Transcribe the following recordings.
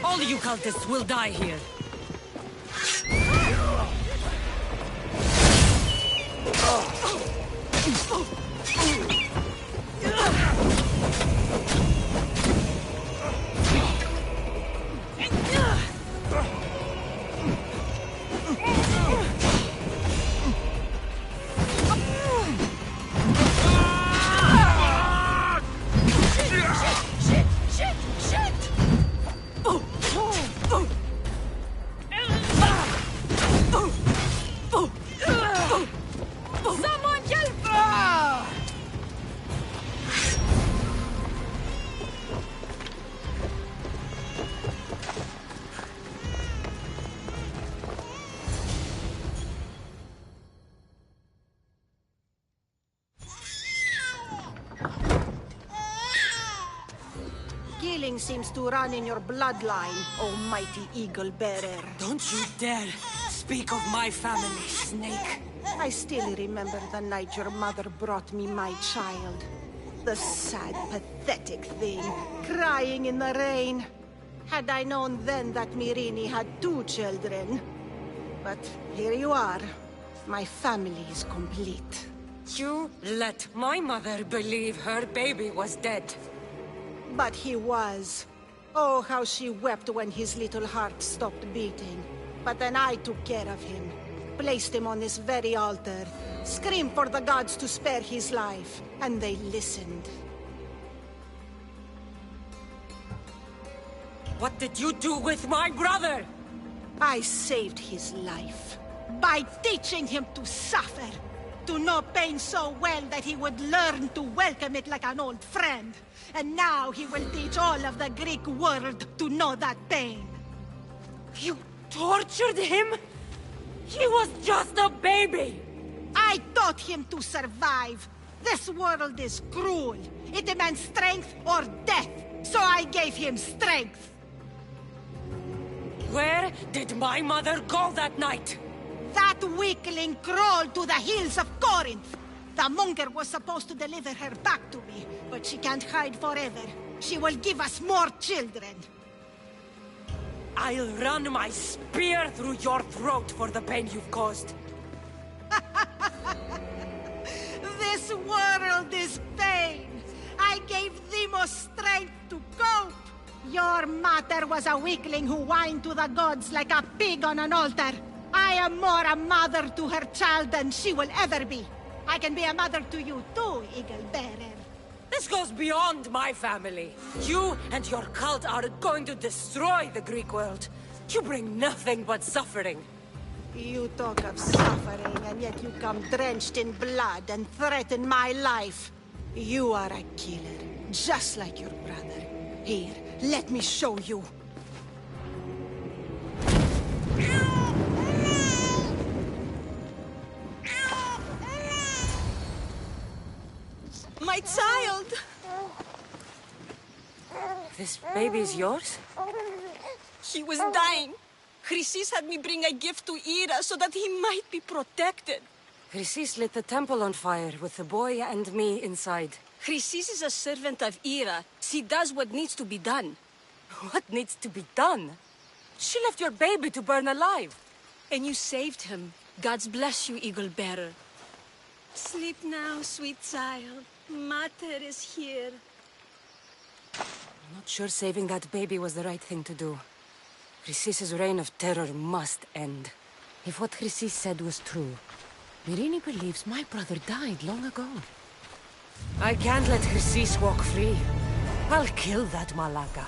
All you cultists will die here. Killing seems to run in your bloodline, oh mighty eagle bearer. Don't you dare speak of my family, Snake. I still remember the night your mother brought me my child. The sad, pathetic thing, crying in the rain. Had I known then that Myrini had 2 children. But here you are. My family is complete. You let my mother believe her baby was dead. But he was. Oh, how she wept when his little heart stopped beating. But then I took care of him. Placed him on this very altar. Screamed for the gods to spare his life. And they listened. What did you do with my brother? I saved his life. By teaching him to suffer. To know pain so well that he would learn to welcome it like an old friend. And now he will teach all of the Greek world to know that pain. You tortured him? He was just a baby! I taught him to survive. This world is cruel. It demands strength or death. So I gave him strength. Where did my mother go that night? That weakling crawled to the hills of Corinth. The monger was supposed to deliver her back to me, but she can't hide forever. She will give us more children. I'll run my spear through your throat for the pain you've caused. This world is pain. I gave Demos strength to cope. Your mother was a weakling who whined to the gods like a pig on an altar. I am more a mother to her child than she will ever be. I can be a mother to you too, Eagle Bearer. This goes beyond my family. You and your cult are going to destroy the Greek world. You bring nothing but suffering. You talk of suffering, and yet you come drenched in blood and threaten my life. You are a killer, just like your brother. Here, let me show you. My child! This baby's yours? He was dying. Chrysis had me bring a gift to Ira so that he might be protected. Chrysis lit the temple on fire with the boy and me inside. Chrysis is a servant of Ira. She does what needs to be done. What needs to be done? She left your baby to burn alive. And you saved him. Gods bless you, Eagle Bearer. Sleep now, sweet child. Mater is here. I'm not sure saving that baby was the right thing to do. Chrysis' reign of terror must end. If what Chrysis said was true, Myrini believes my brother died long ago. I can't let Chrysis walk free. I'll kill that Malaka.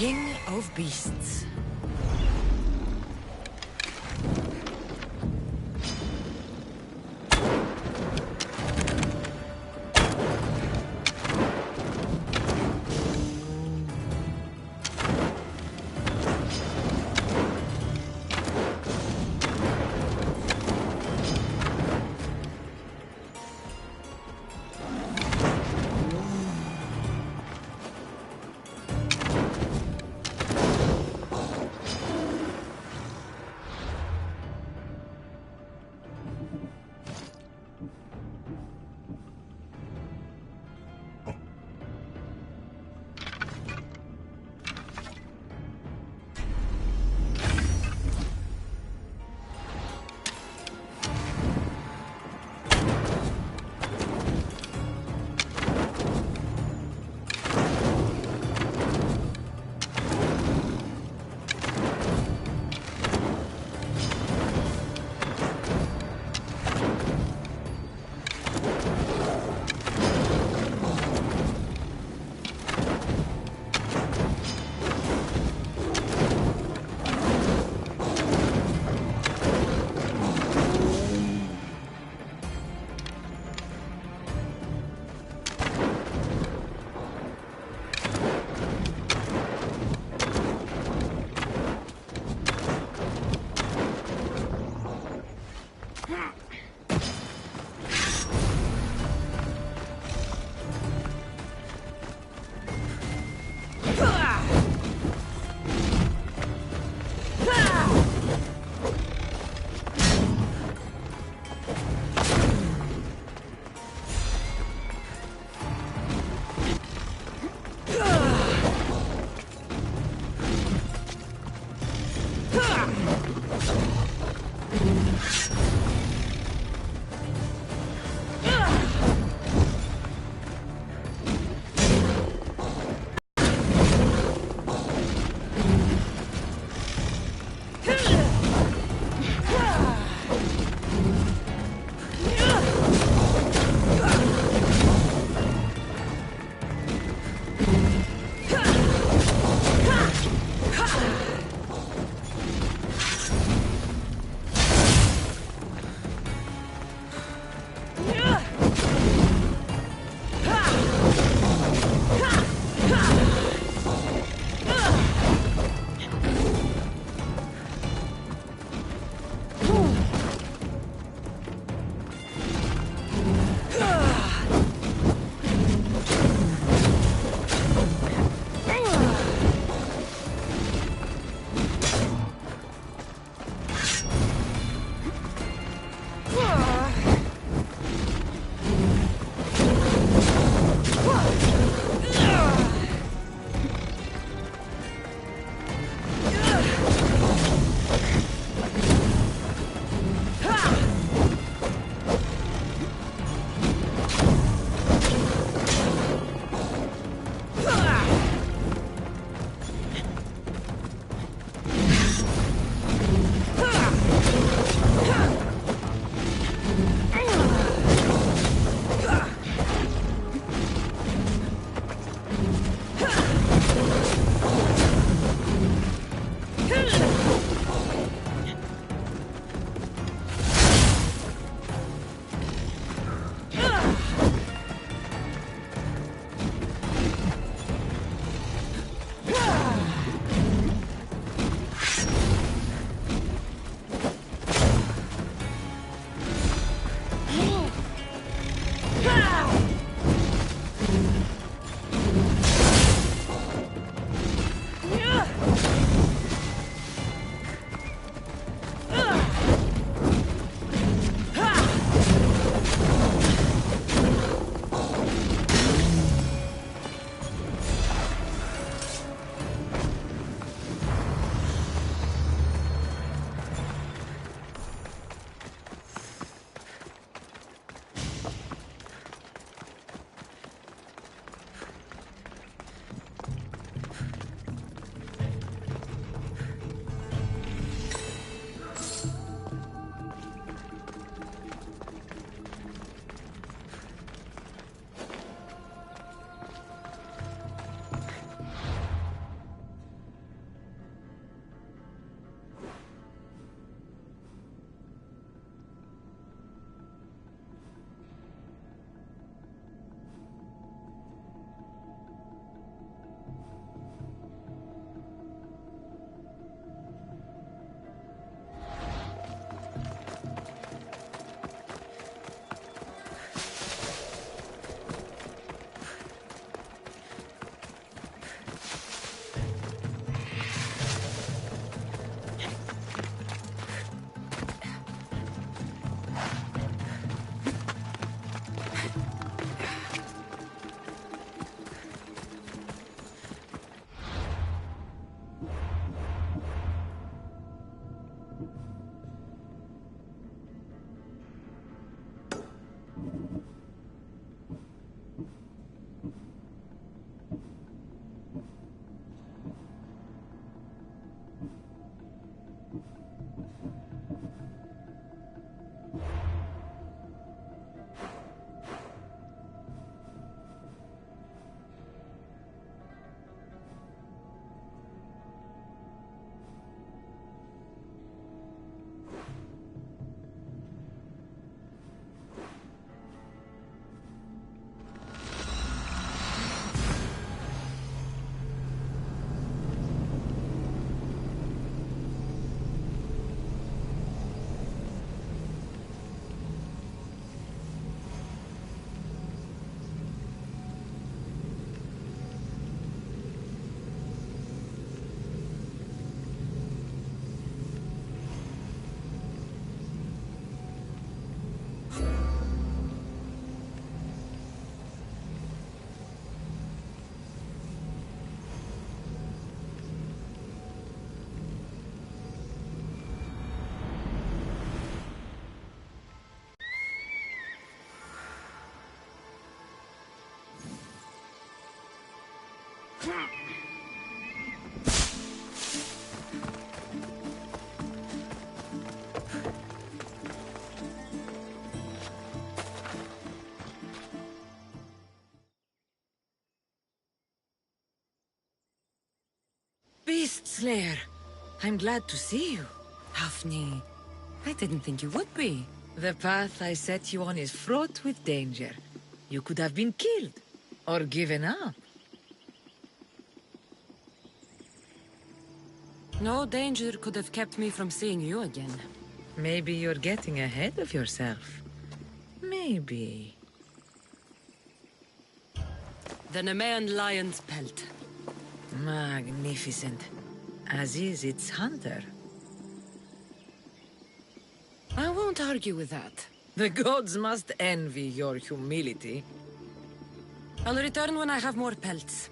King of beasts. Beast Slayer, I'm glad to see you. Daphne, I didn't think you would be. The path I set you on is fraught with danger. You could have been killed, or given up. No danger could have kept me from seeing you again. Maybe you're getting ahead of yourself. Maybe. The Nemean lion's pelt. Magnificent. As is its hunter. I won't argue with that. The gods must envy your humility. I'll return when I have more pelts.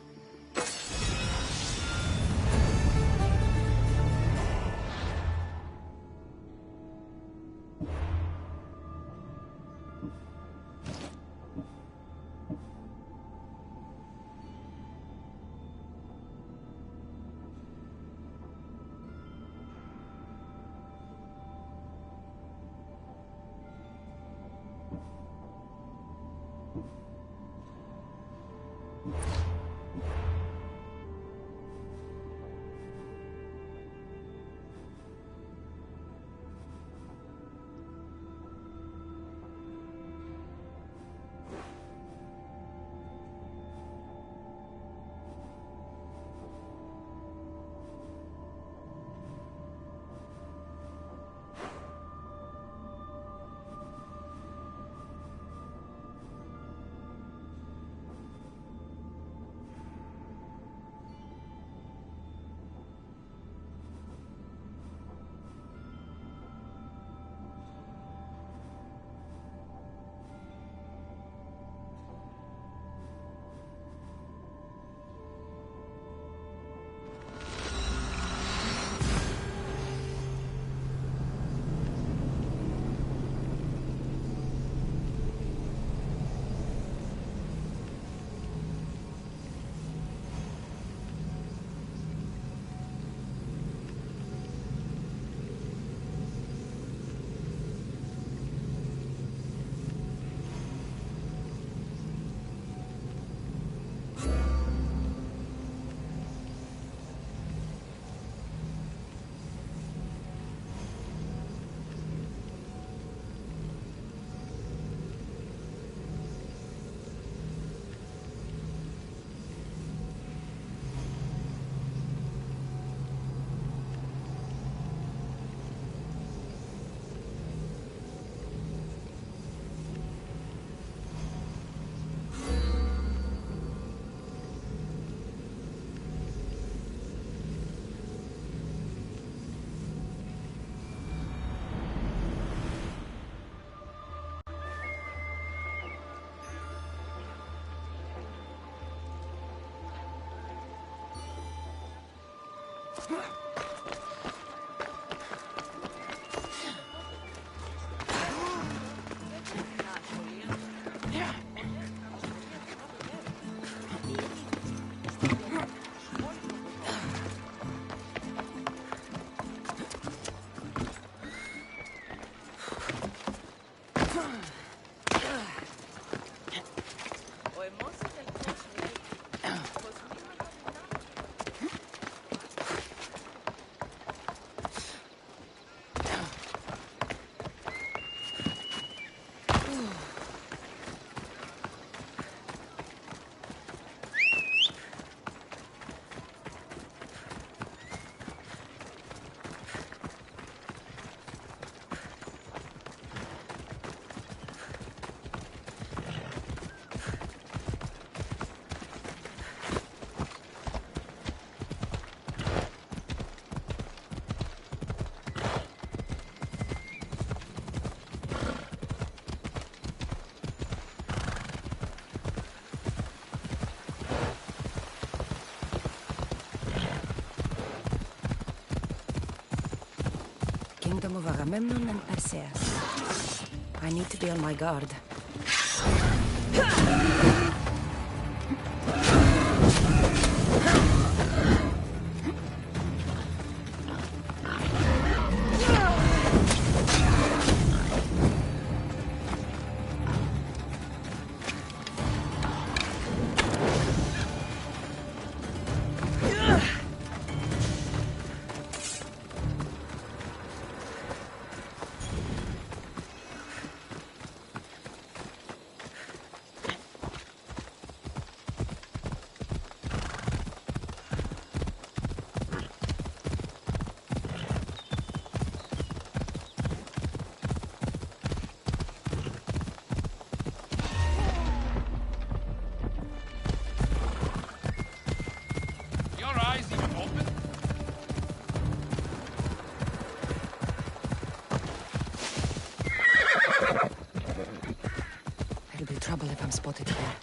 Kingdom of Agamemnon and Perseus. I need to be on my guard. eyes even open? There'll be trouble if I'm spotted here.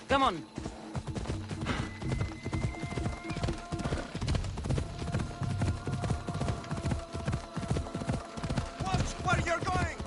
Come on. Watch where you're going!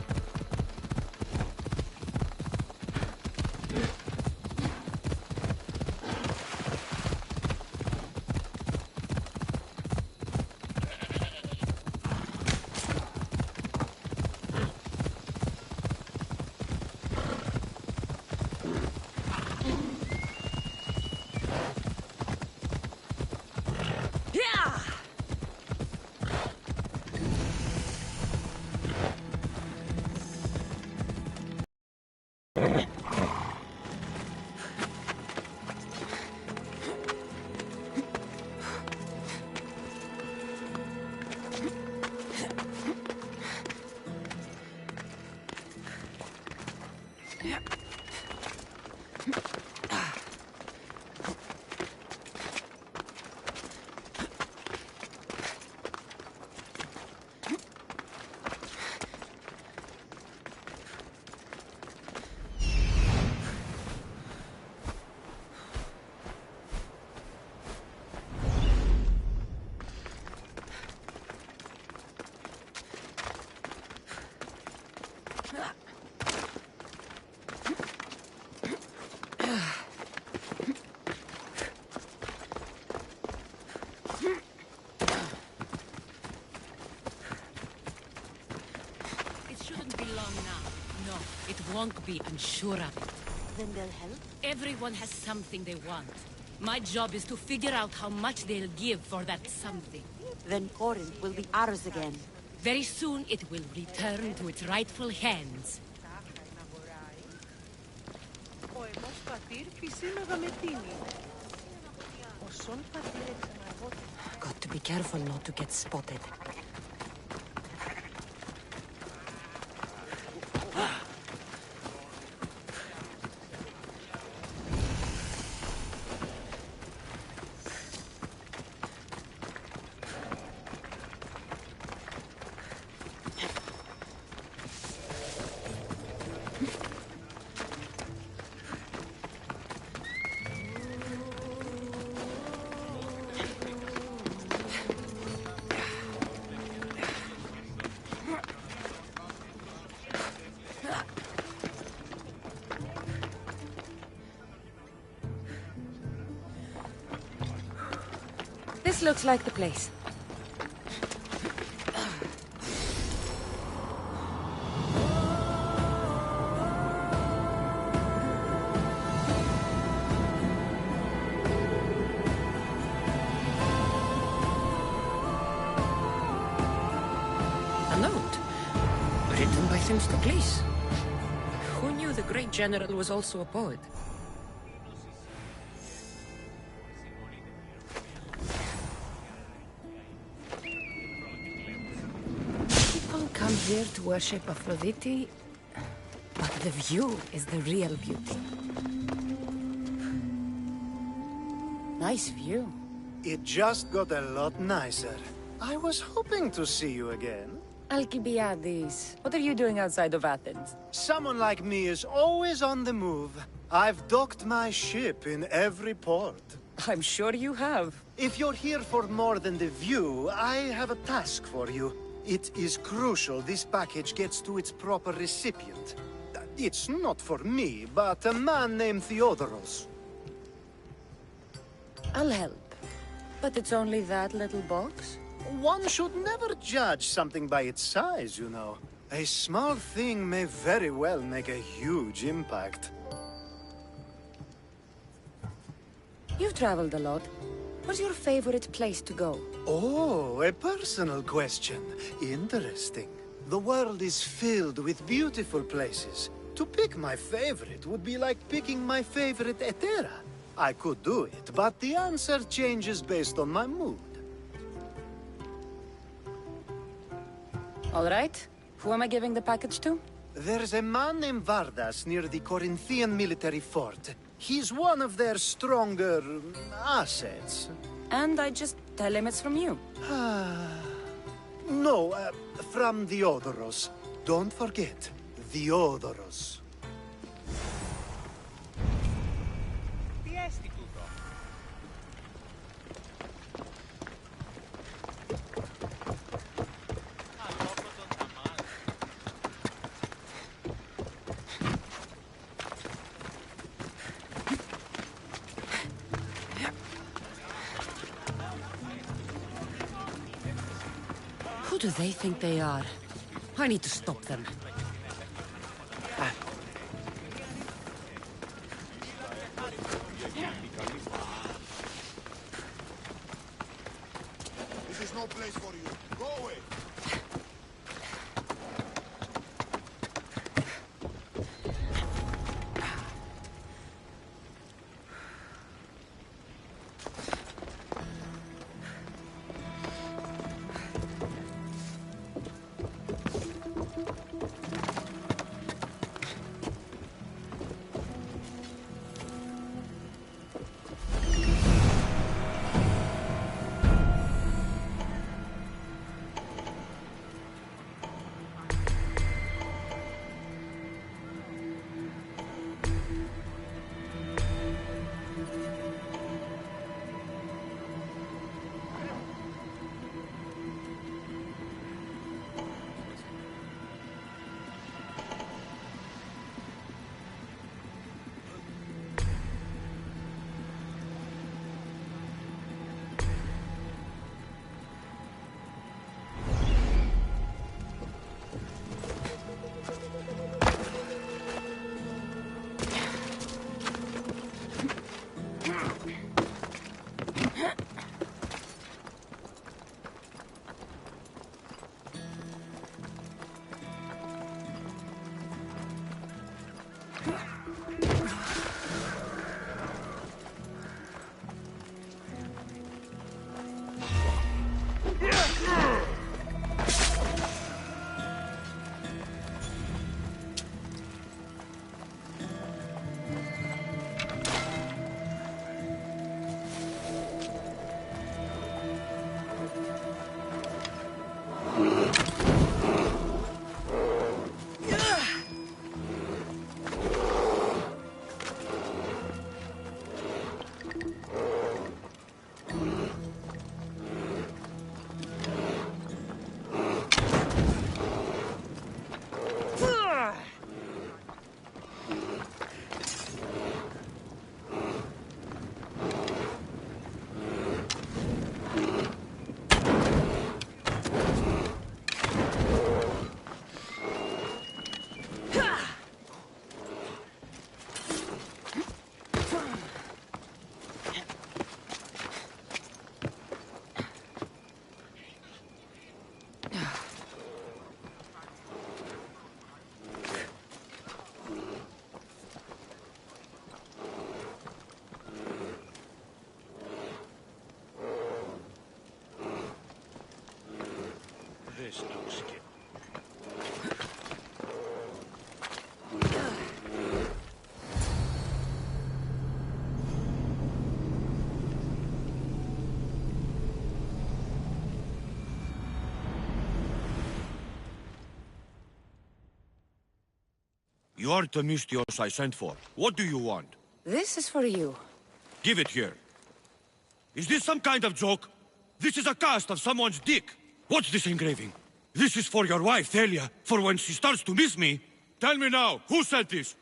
It won't be, I'm sure of it. Then they'll help? Everyone has something they want. My job is to figure out how much they'll give for that something. Then Corinth will be ours again. Very soon it will return to its rightful hands. Got to be careful not to get spotted. This looks like the place. A note. Written by Themistocles. Who knew the great general was also a poet? People come here to worship Aphrodite, but the view is the real beauty. Nice view. It just got a lot nicer. I was hoping to see you again. Alcibiades, what are you doing outside of Athens? Someone like me is always on the move. I've docked my ship in every port. I'm sure you have. If you're here for more than the view, I have a task for you. It is crucial this package gets to its proper recipient. It's not for me, but a man named Theodoros. I'll help. But it's only that little box? One should never judge something by its size, you know. A small thing may very well make a huge impact. You've traveled a lot. What's your favorite place to go? Oh, a personal question. Interesting. The world is filled with beautiful places. To pick my favorite would be like picking my favorite Etera. I could do it, but the answer changes based on my mood. All right. Who am I giving the package to? There's a man named Vardas near the Corinthian military fort. He's one of their stronger assets. And I just tell him it's from you. No, from Theodoros. Don't forget, Theodoros. Who do they think they are? I need to stop them. This is no place for you. Go away. There's no skip. You are the Mystios I sent for. What do you want? This is for you. Give it here. Is this some kind of joke? This is a cast of someone's dick. What's this engraving? This is for your wife, Thalia, for when she starts to miss me. Tell me now, who sent this?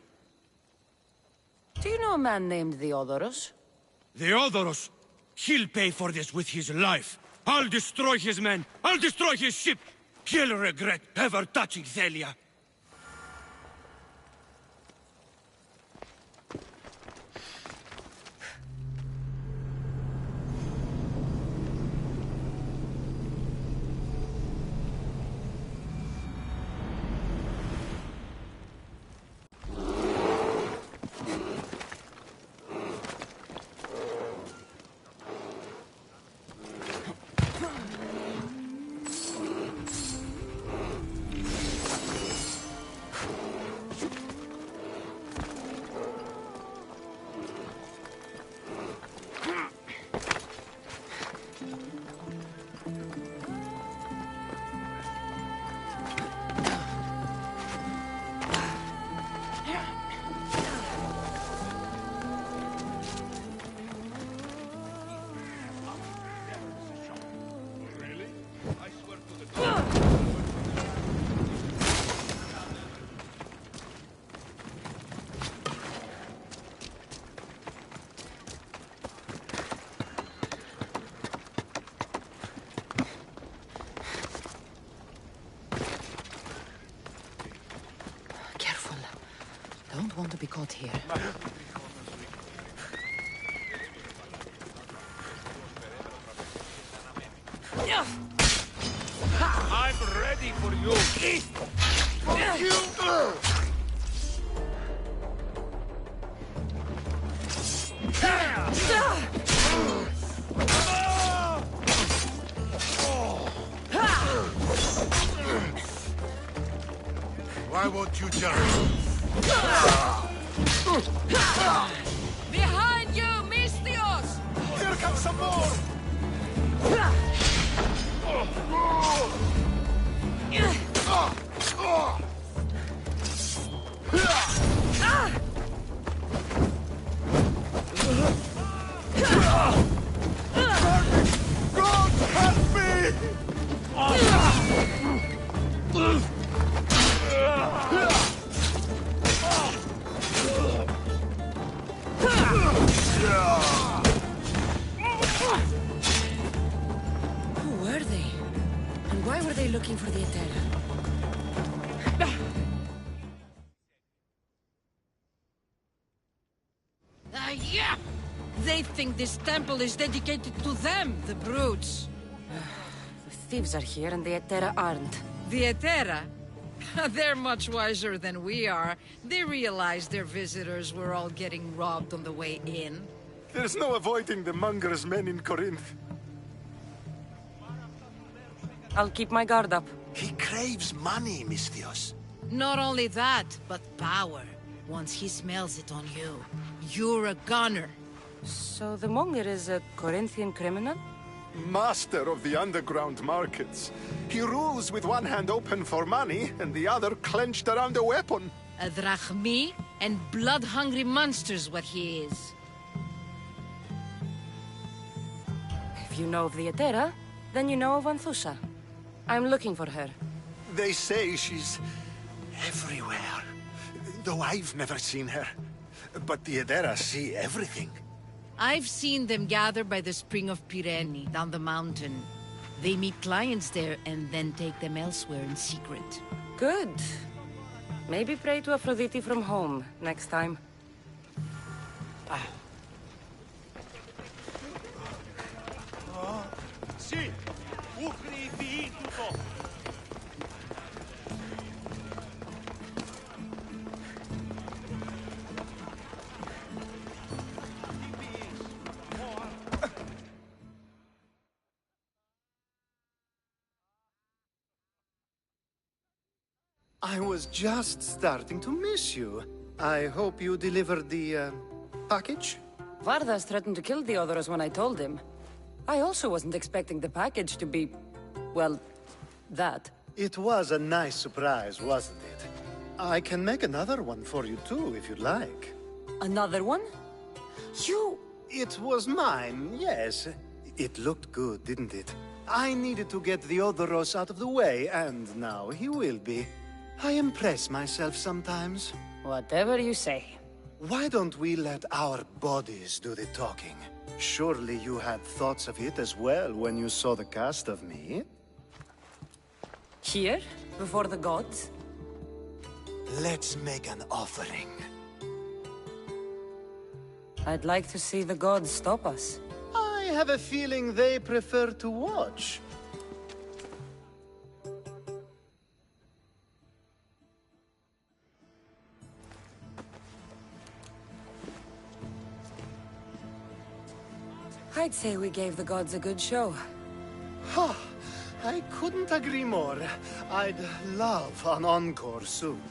Do you know a man named Theodoros? Theodoros. He'll pay for this with his life. I'll destroy his men. I'll destroy his ship. He'll regret ever touching Thalia. Don't want to be caught here. I'm ready for you. Why won't you jump? Behind you, Mystios! Here comes some more! God help me! Who were they? And why were they looking for the Eterra? Yeah! They think this temple is dedicated to them, the brutes. The thieves are here and the Eterra aren't. The Eterra? They're much wiser than we are. They realized their visitors were all getting robbed on the way in. There's no avoiding the monger's men in Corinth. I'll keep my guard up. He craves money, Mystios. Not only that, but power. Once he smells it on you, you're a gunner. So the monger is a Corinthian criminal? Master of the underground markets. He rules with one hand open for money and the other clenched around a weapon. A drachmi and blood-hungry monster's what he is. If you know of the Eterra, then you know of Anthusha. I'm looking for her. They say she's everywhere, though I've never seen her. But the Eterra see everything. I've seen them gather by the spring of Pirene, down the mountain. They meet clients there and then take them elsewhere in secret. Good. Maybe pray to Aphrodite from home next time. Sì, Ucri di tutto. I was just starting to miss you. I hope you delivered the, package? Vardas threatened to kill the others when I told him. I also wasn't expecting the package to be... well, that. It was a nice surprise, wasn't it? I can make another one for you too, if you'd like. Another one? You... It was mine, yes. It looked good, didn't it? I needed to get the Odoros out of the way, and now he will be. I impress myself sometimes. Whatever you say. Why don't we let our bodies do the talking? Surely you had thoughts of it as well when you saw the cast of me? Here? Before the gods? Let's make an offering. I'd like to see the gods stop us. I have a feeling they prefer to watch. I'd say we gave the gods a good show. Ha! I couldn't agree more. I'd love an encore soon.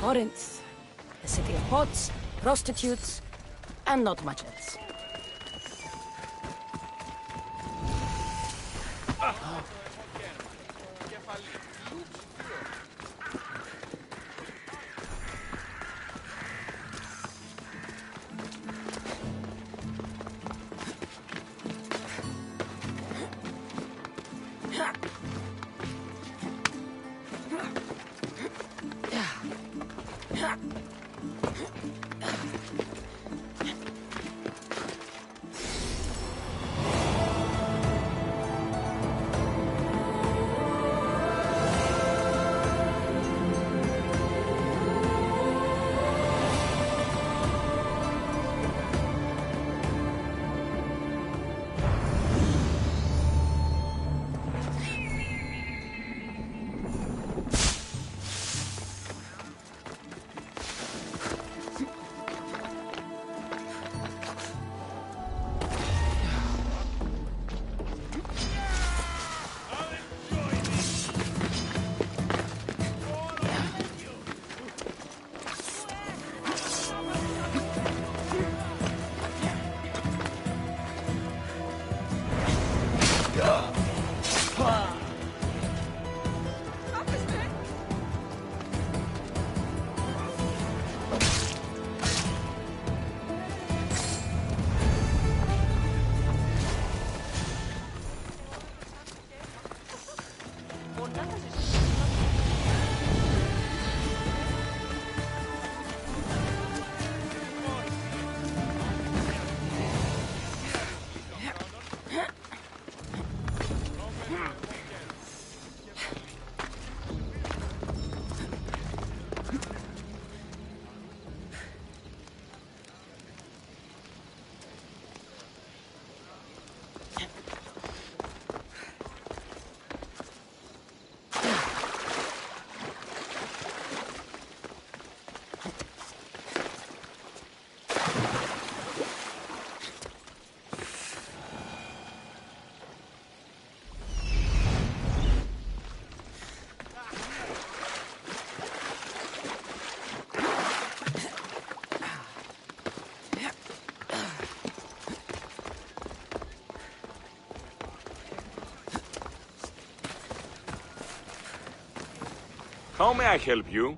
Corinth. A city of pots, prostitutes, and not much else. How may I help you?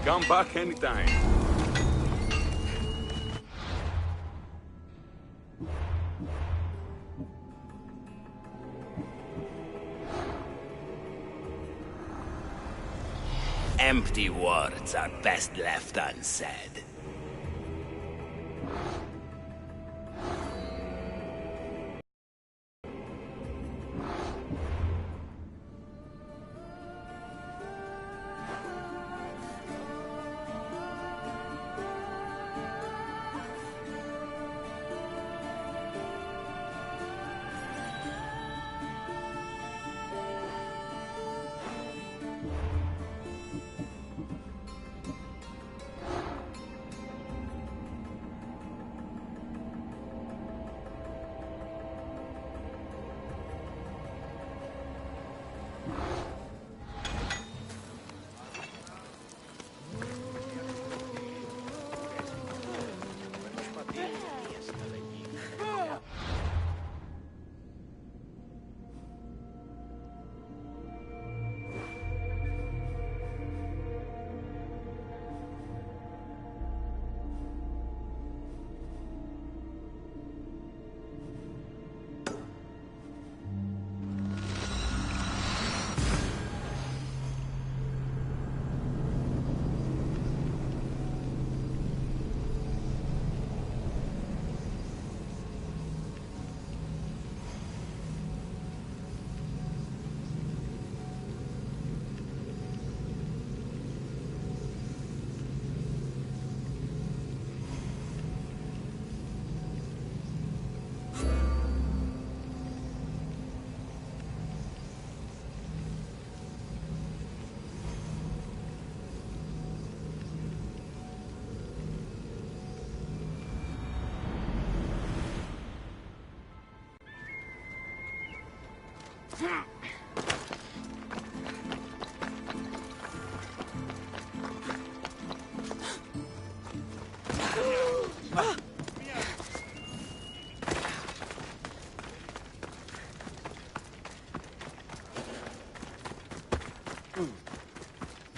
Come back anytime. Empty words are best left unsaid.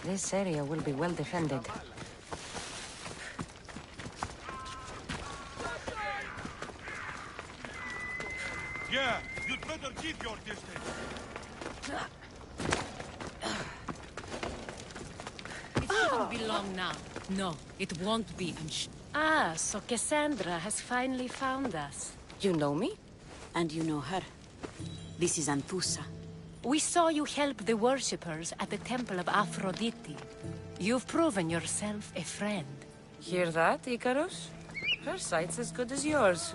This area will be well defended. Yeah, you'd better keep your distance. It shouldn't be long now. No, it won't be. Ah, so Cassandra has finally found us. You know me? And you know her. This is Anthusa. We saw you help the worshippers at the Temple of Aphrodite. You've proven yourself a friend. Hear that, Icarus? Her sight's as good as yours.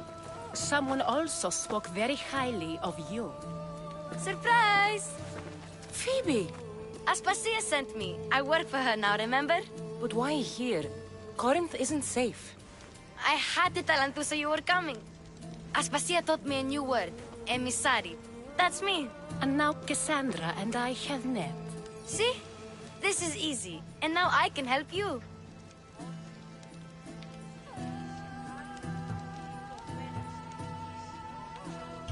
Someone also spoke very highly of you. Surprise! Phoebe! Aspasia sent me. I work for her now, remember? But why here? Corinth isn't safe. I had to tell Anthusa you were coming. Aspasia taught me a new word. Emissary. That's me. And now Cassandra and I have met. See? This is easy. And now I can help you.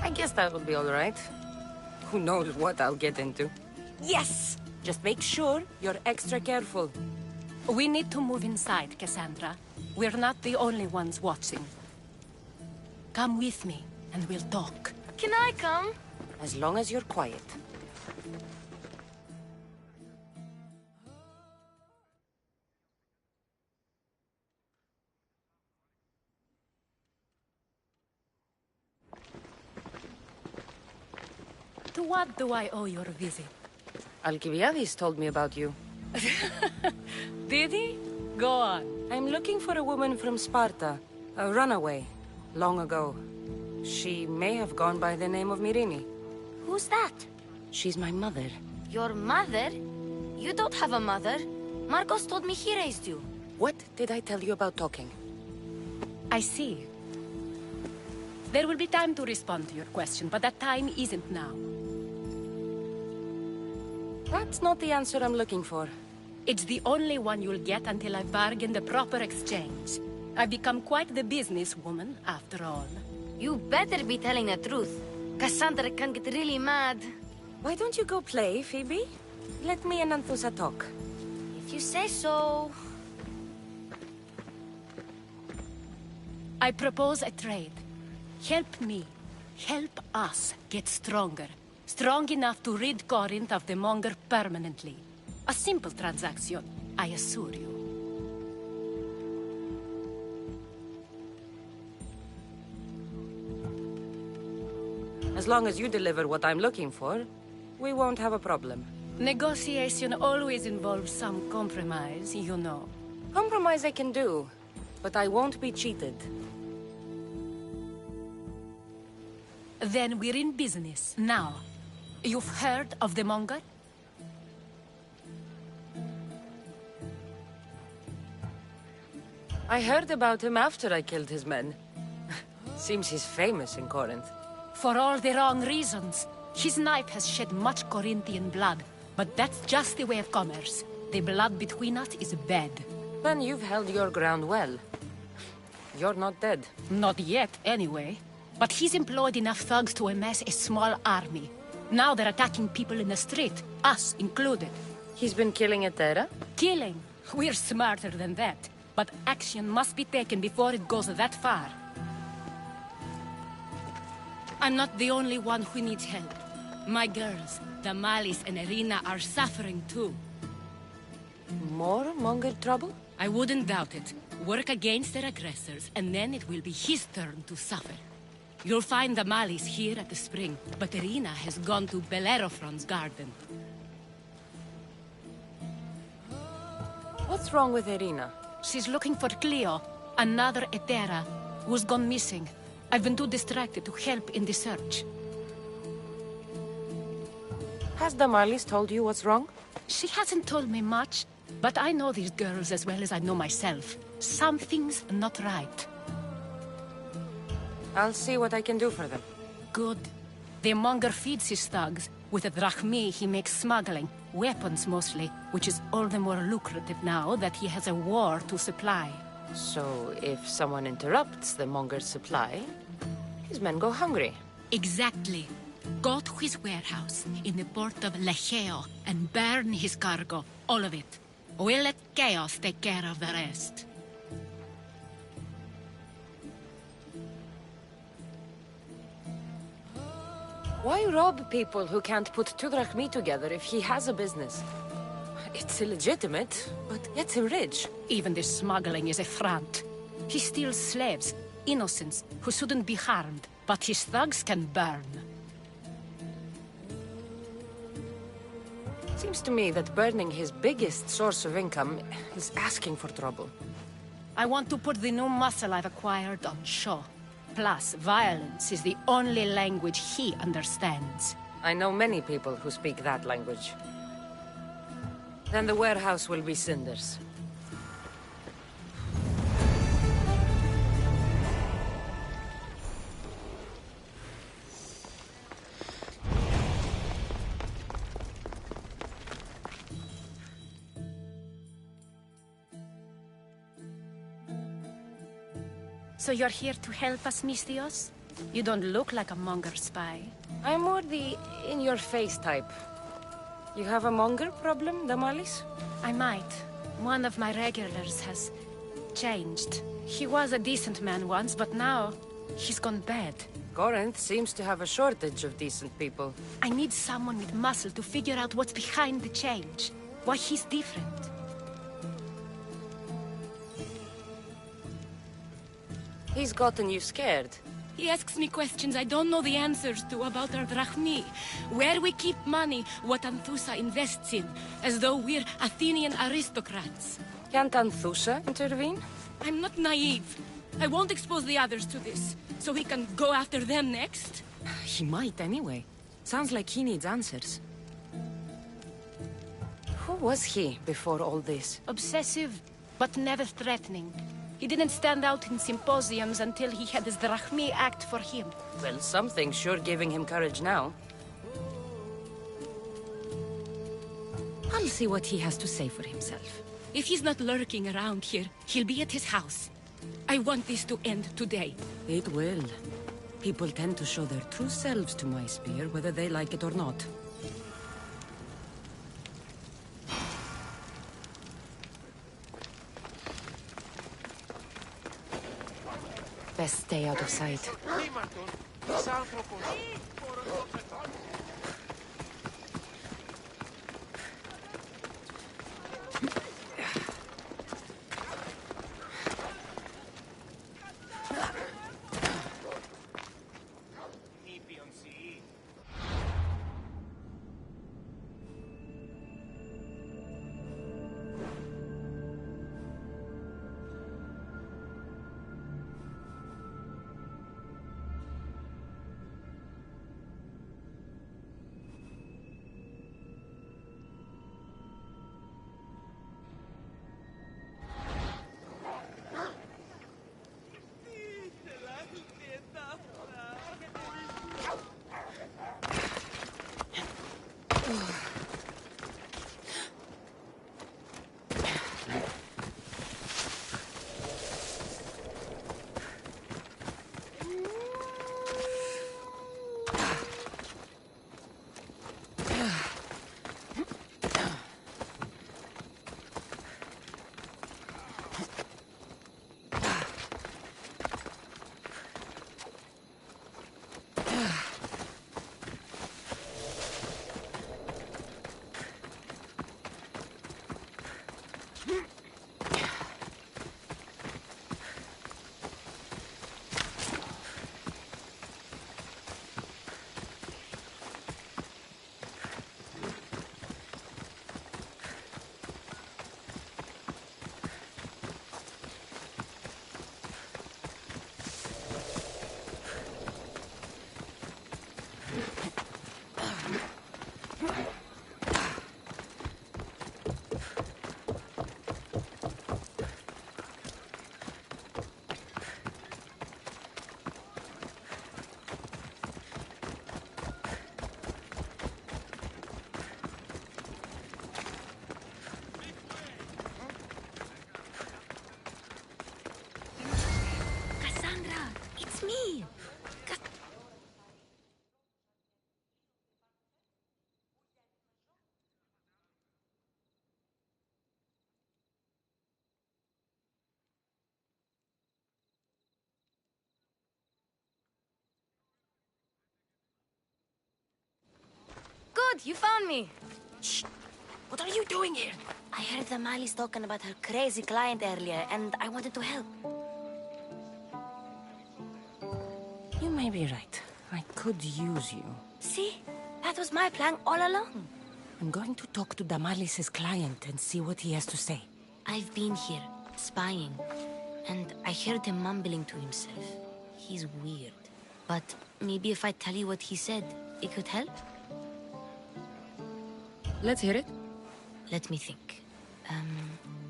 I guess that will be all right. Who knows what I'll get into. Yes! Just make sure you're extra careful. We need to move inside, Cassandra. We're not the only ones watching. Come with me, and we'll talk. Can I come? As long as you're quiet. To what do I owe your visit? Alcibiades told me about you. Did he? Go on. I'm looking for a woman from Sparta. A runaway. Long ago. She may have gone by the name of Myrine. Who's that? She's my mother. Your mother? You don't have a mother. Marcos told me he raised you. What did I tell you about talking? I see. There will be time to respond to your question, but that time isn't now. That's not the answer I'm looking for. It's the only one you'll get until I bargain the proper exchange. I've become quite the businesswoman, after all. You better be telling the truth. Cassandra can get really mad. Why don't you go play, Phoebe? Let me and Anthusa talk. If you say so. I propose a trade. Help me. Help us get stronger. Strong enough to rid Corinth of the Monger permanently. A simple transaction, I assure you. As long as you deliver what I'm looking for, we won't have a problem. Negotiation always involves some compromise, you know. Compromise I can do, but I won't be cheated. Then we're in business. Now, you've heard of the Monger? I heard about him after I killed his men. Seems he's famous in Corinth. For all the wrong reasons. His knife has shed much Corinthian blood, but that's just the way of commerce. The blood between us is bad. Then you've held your ground well. You're not dead. Not yet, anyway. But he's employed enough thugs to amass a small army. Now they're attacking people in the street, us included. He's been killing Etera? Killing? We're smarter than that. But action must be taken before it goes that far. I'm not the only one who needs help. My girls, Damalis and Irina, are suffering too. More Monger trouble? I wouldn't doubt it. Work against their aggressors, and then it will be his turn to suffer. You'll find Damalis here at the spring, but Irina has gone to Bellerophon's garden. What's wrong with Irina? She's looking for Cleo, another Etera, who's gone missing. I've been too distracted to help in the search. Has Damalis told you what's wrong? She hasn't told me much, but I know these girls as well as I know myself. Something's not right. I'll see what I can do for them. Good. The Monger feeds his thugs. With the drachmi, he makes smuggling. Weapons, mostly, which is all the more lucrative now that he has a war to supply. So, if someone interrupts the Monger's supply, his men go hungry. Exactly. Go to his warehouse in the port of Lecheo and burn his cargo, all of it. We'll let chaos take care of the rest. Why rob people who can't put two drachmi together if he has a business? It's illegitimate, but gets him rich. Even the smuggling is a front. He steals slaves, innocents, who shouldn't be harmed, but his thugs can burn. Seems to me that burning his biggest source of income is asking for trouble. I want to put the new muscle I've acquired on show. Plus, violence is the only language he understands. I know many people who speak that language. Then the warehouse will be cinders. So you're here to help us, Misthios? You don't look like a Monger spy. I'm more the in-your-face type. You have a Monger problem, Damalis? I might. One of my regulars has changed. He was a decent man once, but now he's gone bad. Corinth seems to have a shortage of decent people. I need someone with muscle to figure out what's behind the change. Why he's different. He's gotten you scared. He asks me questions I don't know the answers to about our drachmi. Where we keep money, what Anthusa invests in. As though we're Athenian aristocrats. Can't Anthusa intervene? I'm not naive. I won't expose the others to this. So he can go after them next? He might anyway. Sounds like he needs answers. Who was he before all this? Obsessive, but never threatening. He didn't stand out in symposiums until he had his drachmi act for him. Well, something's sure giving him courage now. I'll see what he has to say for himself. If he's not lurking around here, he'll be at his house. I want this to end today. It will. People tend to show their true selves to my spear, whether they like it or not. Best stay out of sight. Good, you found me. Shh! What are you doing here? I heard the Mali's talking about her crazy client earlier, and I wanted to help. You may be right. I could use you. See? That was my plan all along. I'm going to talk to Damalis's client and see what he has to say. I've been here, spying, and I heard him mumbling to himself. He's weird. But maybe if I tell you what he said, it could help? Let's hear it. Let me think.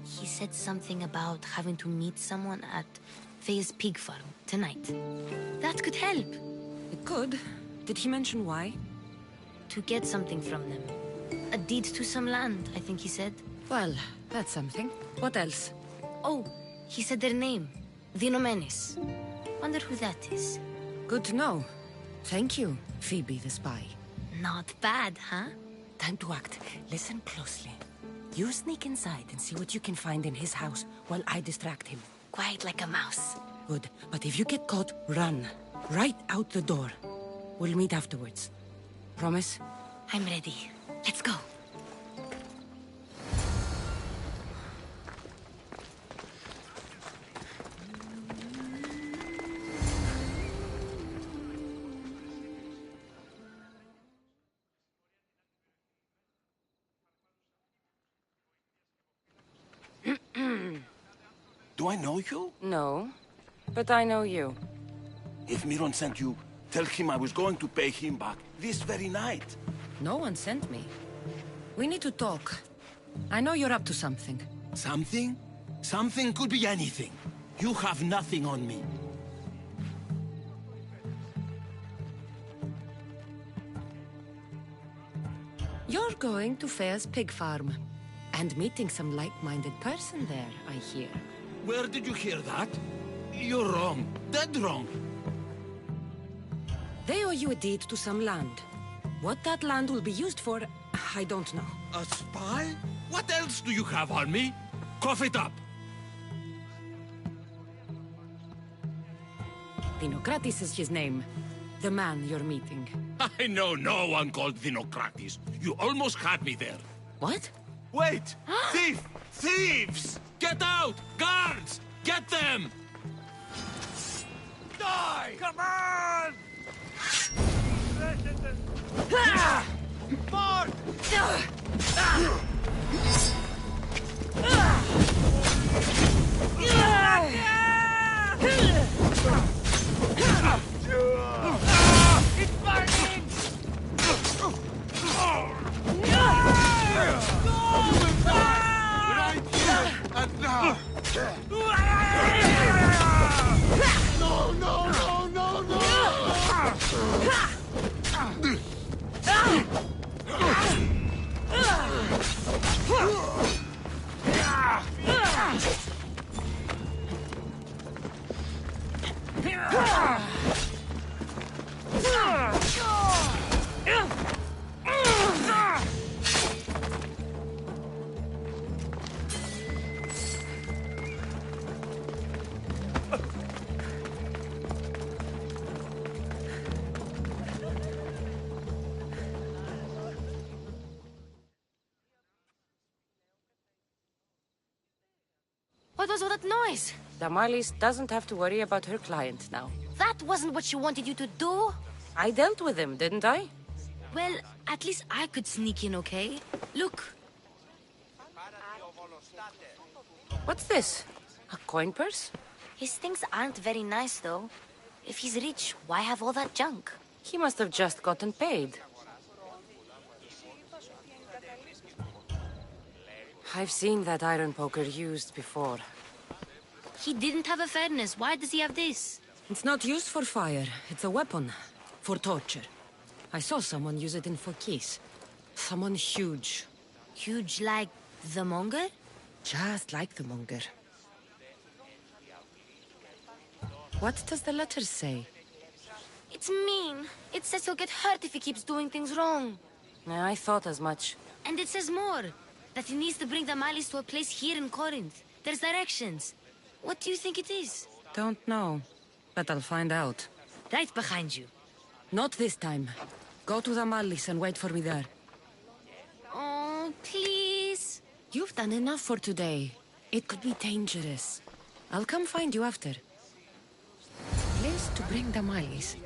He said something about having to meet someone at Faye's pig farm tonight. That could help. It could. Did he mention why? To get something from them. A deed to some land, I think he said. Well, that's something. What else? Oh, he said their name. The Nomenes. Wonder who that is. Good to know. Thank you, Phoebe the spy. Not bad, huh? Time to act. Listen closely. You sneak inside and see what you can find in his house while I distract him. Quiet like a mouse. Good. But if you get caught, run. Right out the door. We'll meet afterwards. Promise? I'm ready. Let's go. Do I know you? No. But I know you. If Miron sent you, tell him I was going to pay him back this very night. No one sent me. We need to talk. I know you're up to something. Something? Something could be anything. You have nothing on me. You're going to Fair's pig farm. And meeting some like-minded person there, I hear. Where did you hear that? You're wrong. Dead wrong. They owe you a deed to some land. What that land will be used for, I don't know. A spy? What else do you have on me? Cough it up. Dinokratis is his name. The man you're meeting. I know no one called Dinokratis. You almost had me there. What? Wait! Thief! Thieves! Get out! Guards! Get them! Die! Come on! Mark! It's burning! Right here and now! No, no, no, no, no! What was all that noise? Damalis doesn't have to worry about her client now. That wasn't what she wanted you to do. I dealt with him, didn't I? Well, at least I could sneak in, okay? Look. What's this? A coin purse? His things aren't very nice, though. If he's rich, why have all that junk? He must have just gotten paid. I've seen that iron poker used before. He didn't have a furnace. Why does he have this? It's not used for fire. It's a weapon. For torture. I saw someone use it in Fokis. Someone huge. Huge like the monger? Just like the monger. What does the letter say? It's mean. It says he'll get hurt if he keeps doing things wrong. I thought as much. And it says more. That he needs to bring the Malis to a place here in Corinth. There's directions. What do you think it is? Don't know. But I'll find out. Right behind you. Not this time. Go to the Malis and wait for me there. Oh, please. You've done enough for today. It could be dangerous. I'll come find you after. Place to bring the Malis.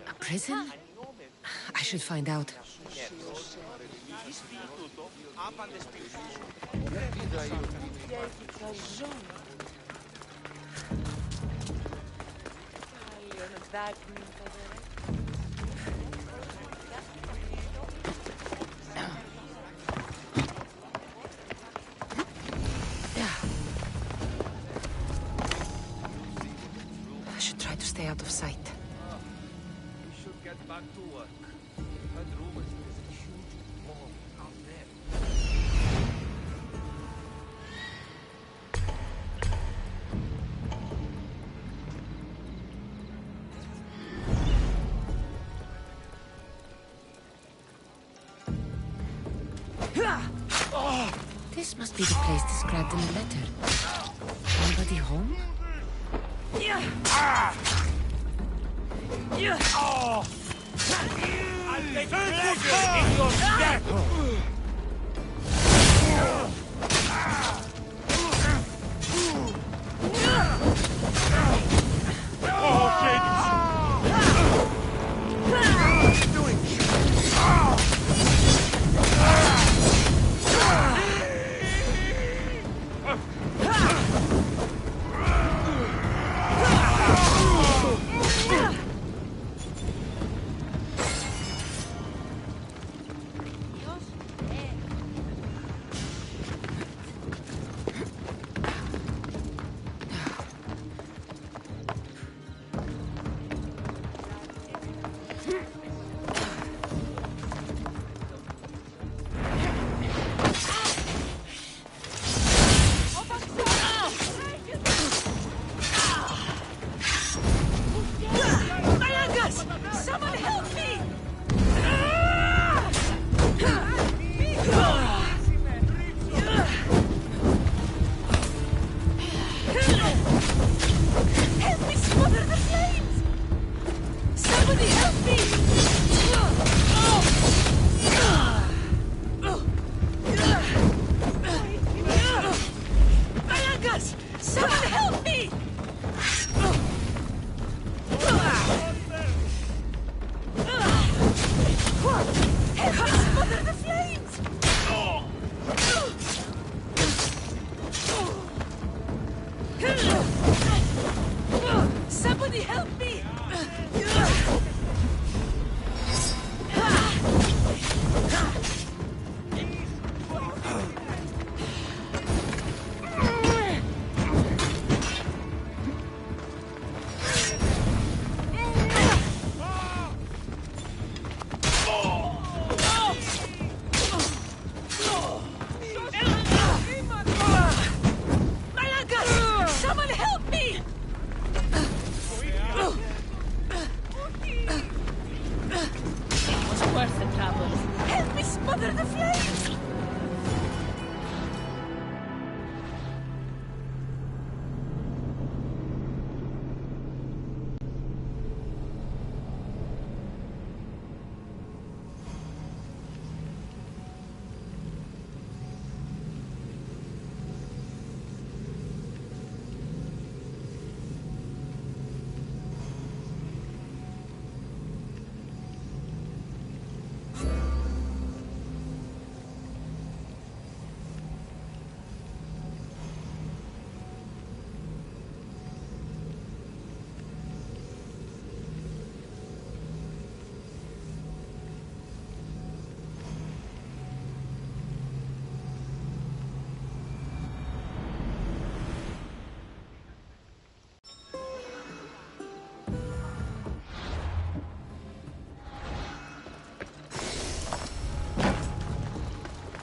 A prison? I should find out. I should try to stay out of sight. We should get back to work. Heard rumors there's a huge mall out there. This must be the place described in the letter. Anybody home? I'll take pleasure in your death!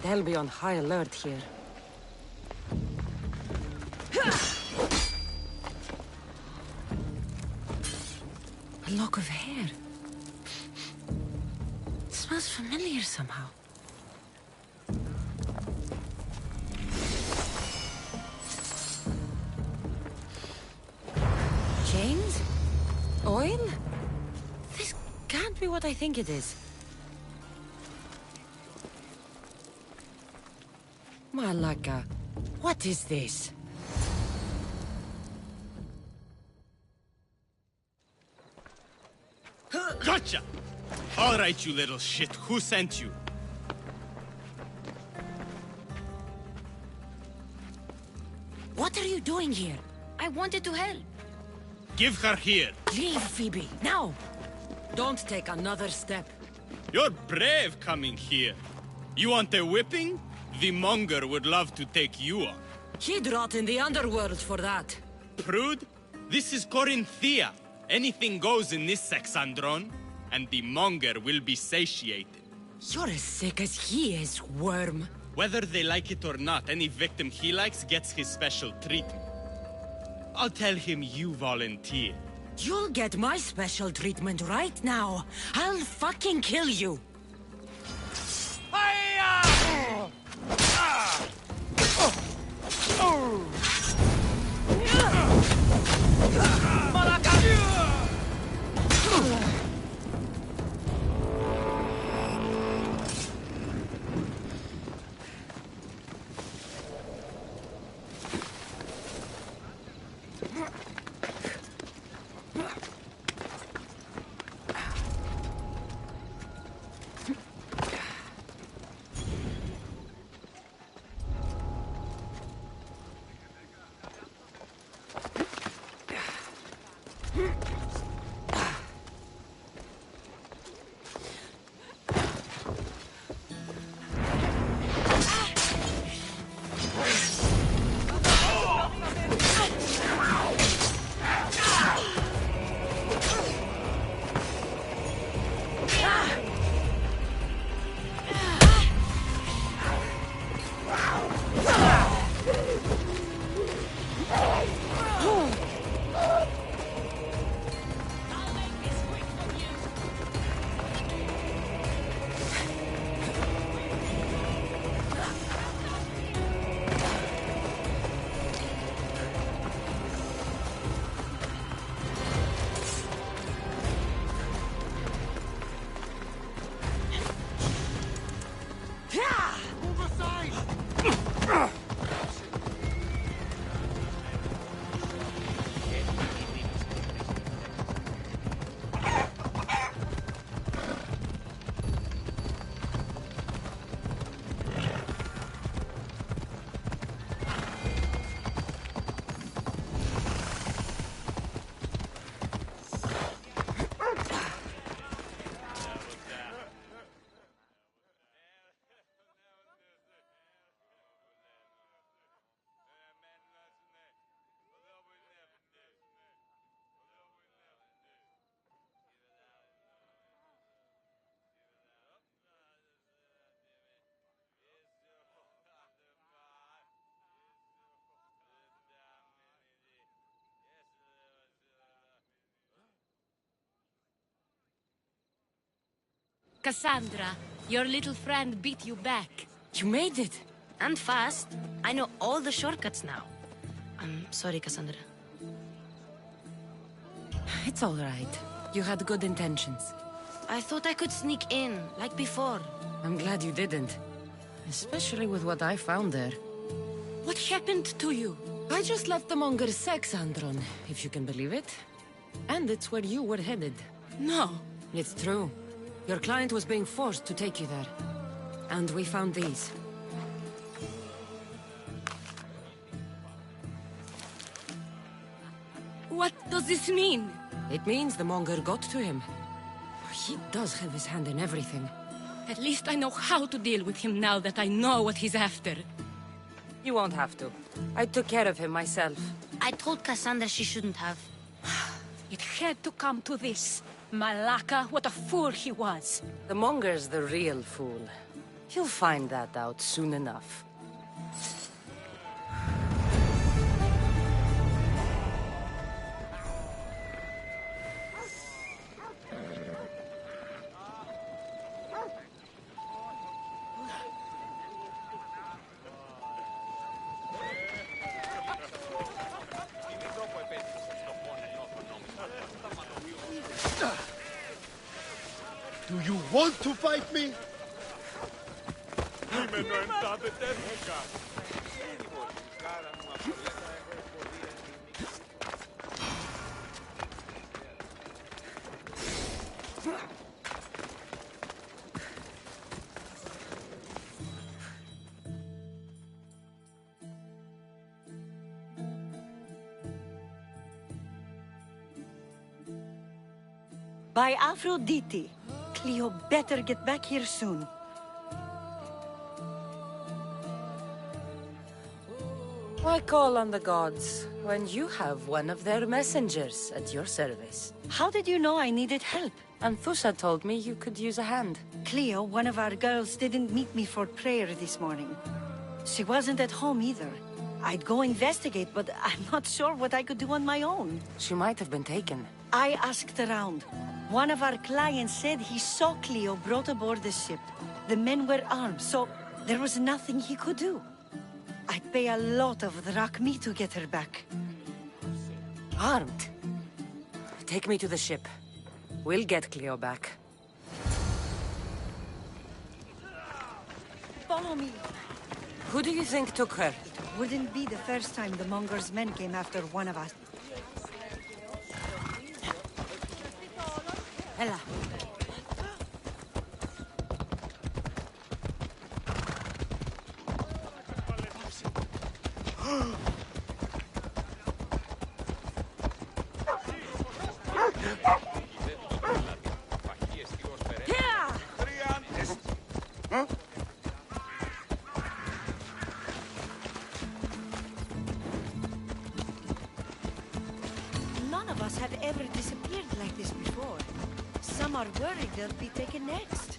They'll be on high alert here. A lock of hair. It smells familiar somehow. Chains? Oil? This can't be what I think it is. Malaka, what is this? Gotcha! All right, you little shit. Who sent you? What are you doing here? I wanted to help. Give her here. Leave, Phoebe, now! Don't take another step. You're brave coming here. You want a whipping? The monger would love to take you on. He'd rot in the underworld for that. Prude, this is Corinthia. Anything goes in this Sexandron, and the monger will be satiated. You're as sick as he is, worm. Whether they like it or not, any victim he likes gets his special treatment. I'll tell him you volunteer. You'll get my special treatment right now. I'll fucking kill you. Cassandra, your little friend beat you back. You made it. And fast. I know all the shortcuts now. I'm sorry, Cassandra. It's all right. You had good intentions. I thought I could sneak in, like before. I'm glad you didn't. Especially with what I found there. What happened to you? I just left the monger's Sexandron, if you can believe it. And it's where you were headed. No. It's true. Your client was being forced to take you there. And we found these. What does this mean? It means the monger got to him. He does have his hand in everything. At least I know how to deal with him now that I know what he's after. You won't have to. I took care of him myself. I told Cassandra she shouldn't have. It had to come to this. Malaka, what a fool he was. The monger's the real fool. He'll find that out soon enough. Do you want to fight me? By Aphrodite, Cleo better get back here soon. Why call on the gods when you have one of their messengers at your service? How did you know I needed help? Anthusa told me you could use a hand. Cleo, one of our girls, didn't meet me for prayer this morning. She wasn't at home either. I'd go investigate, but I'm not sure what I could do on my own. She might have been taken. I asked around. One of our clients said he saw Cleo brought aboard the ship. The men were armed, so there was nothing he could do. I'd pay a lot of drachmi to get her back. Armed? Take me to the ship. We'll get Cleo back. Follow me. Who do you think took her? Wouldn't be the first time the Monger's men came after one of us. Ella. None of us have ever disappeared like this before. Some are worried they'll be taken next.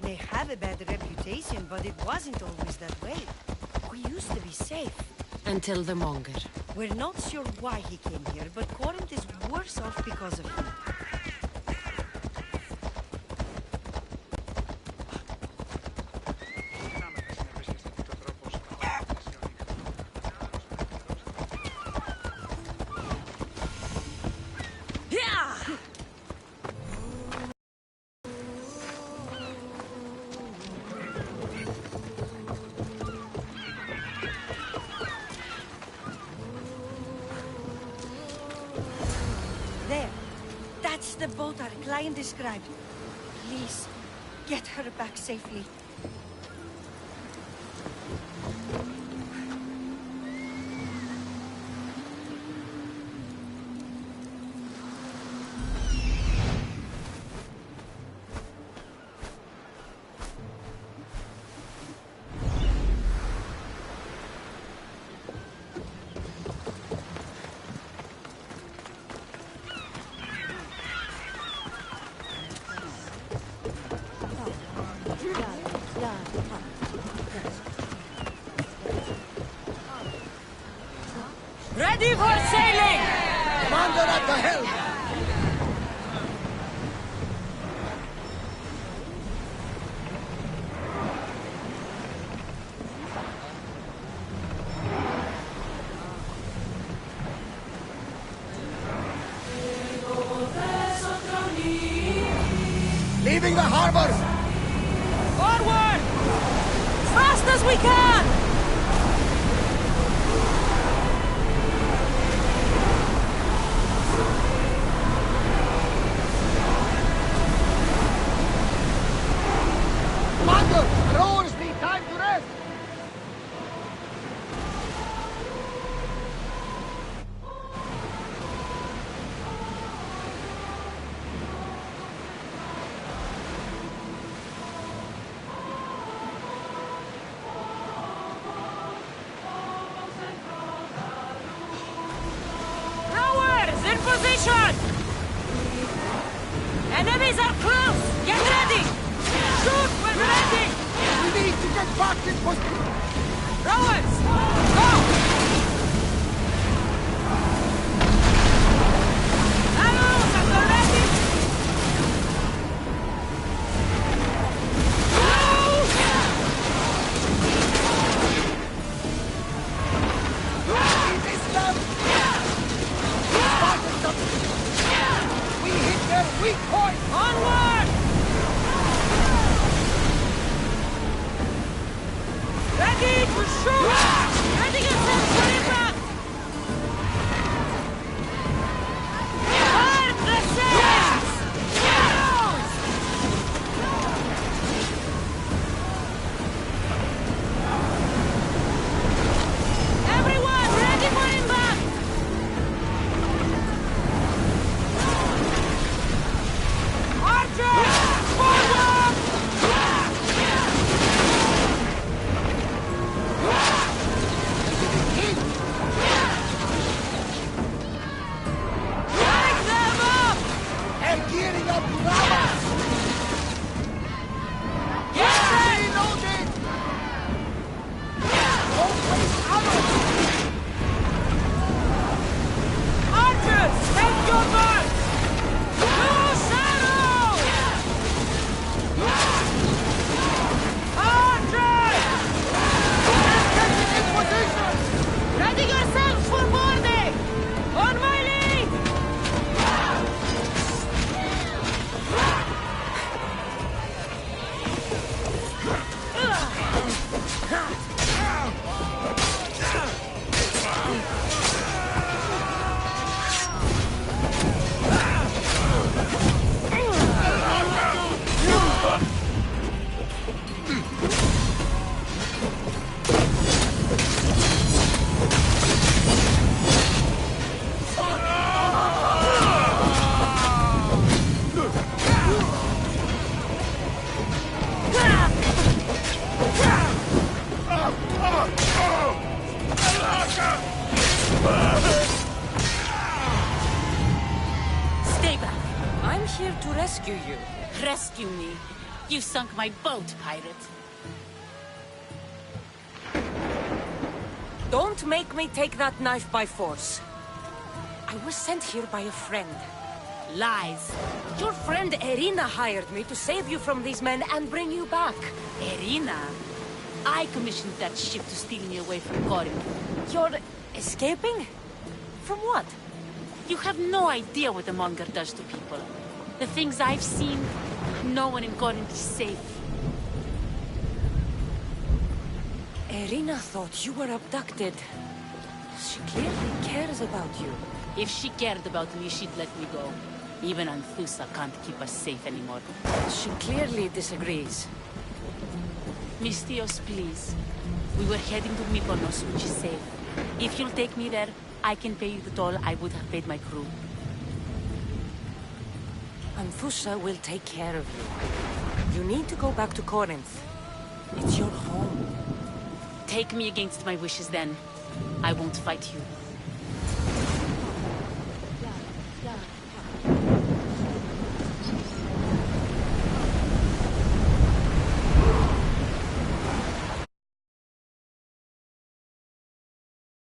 May have a bad reputation, but it wasn't always that way. We used to be safe. Until the Monger. We're not sure why he came here, but Corinth is worse off because of him. There. That's the boat our client described. Please, get her back safely. Ready for sailing! Commander at the helm! Leaving the harbor! Forward! As fast as we can! Commander, rowers need time to rest! Attention! Enemies are close! Get ready! Shoot when ready! We need to get back in position! Rowers! Go! Arrows at the ready! We hit their weak point! Onward! Ready to shoot! Ready yourself for impact! Fire the sails! Everyone, ready for impact! Archers! Forward! Light them up! And gearing up to Rama! Get ready! Reloaded! Don't waste ammo! Archers, take your mark! Loose arrows! Archers! In position! Ready yourselves for boarding! On my lead! Stay back. I'm here to rescue you. Rescue me. You sunk my boat, pirate. Don't make me take that knife by force. I was sent here by a friend. Lies. Your friend Irina hired me to save you from these men and bring you back. Irina? I commissioned that ship to steal me away from Corinth. You're escaping? From what? You have no idea what the Monger does to people. The things I've seen, no one in Corinth is safe. Irina thought you were abducted. She clearly cares about you. If she cared about me, she'd let me go. Even Anthusa can't keep us safe anymore. She clearly disagrees. Mystios, please. We were heading to Mykonos, which is safe. If you'll take me there, I can pay you the toll I would have paid my crew. Anthusa will take care of you. You need to go back to Corinth. It's your home. Take me against my wishes then. I won't fight you.